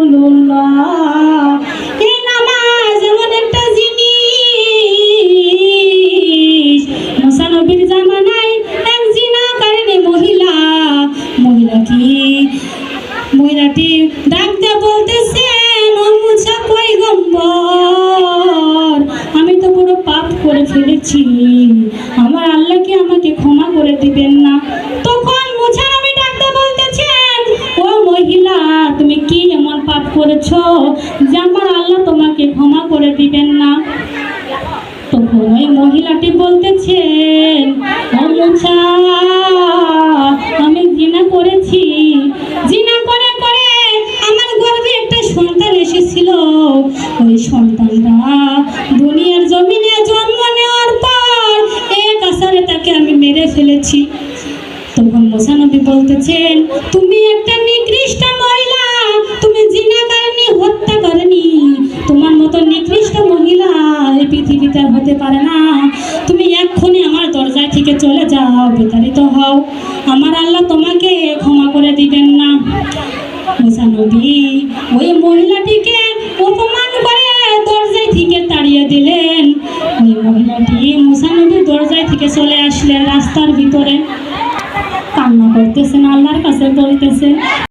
রাসূলুল্লাহ। এই নামাজ এমন একটা জিনিস, মুসা নবীর জামানায় এক জিনাকারিনী মহিলাটি ডাক দিয়ে বলতেছেন, ও মুসা পয়গম্বর, আমি তো বড় পাপ করে ফেলেছি, আমার আল্লাহ কি আমাকে ক্ষমা করে দিবেন না? তখন মুসা নবী ডাক দিয়ে বলতেছেন, ও মহিলা, তুমি কি এমন পাপ করেছো যে আমার আল্লাহ তোমাকে ক্ষমা করে দিবেন না? তখন ওই মহিলাটি বলতেছেন, ও মুসা, আমি জিনা করেছি, জিনা করে করে আমার গর্ভে একটা সন্তান এসেছিল, ওই সন্তানটা দুনিয়ার জমিনে জন্ম নেওয়ার পর এক আছাড়ে তাকে আমি মেরে ফেলেছি। তখন মুসা নবী বলতেছেন, তুমি একটা নিকৃষ্ট মহিলা, তুমি জিনাকারিনী, হত্যা করেনি, তোমার মতো নিকৃষ্ট মহিলা এই পৃথিবীতে আর হতে পারে না, তুমি এক্ষুনি আমার দরজায় থেকে চলে যাও, বিতাড়িত হও, আমার আল্লাহ তোমাকে ক্ষমা করে দিবেন না। মুসা নবী ওই মহিলাটিকে অপমান করে দরজায় থেকে তাড়িয়ে দিলেন। ওই মহিলাটি মুসা নবীর দরজায় থেকে চলে আসলেন, রাস্তার ভিতরে কান্না করতেছেন, আল্লাহর কাছে বলতেছেন,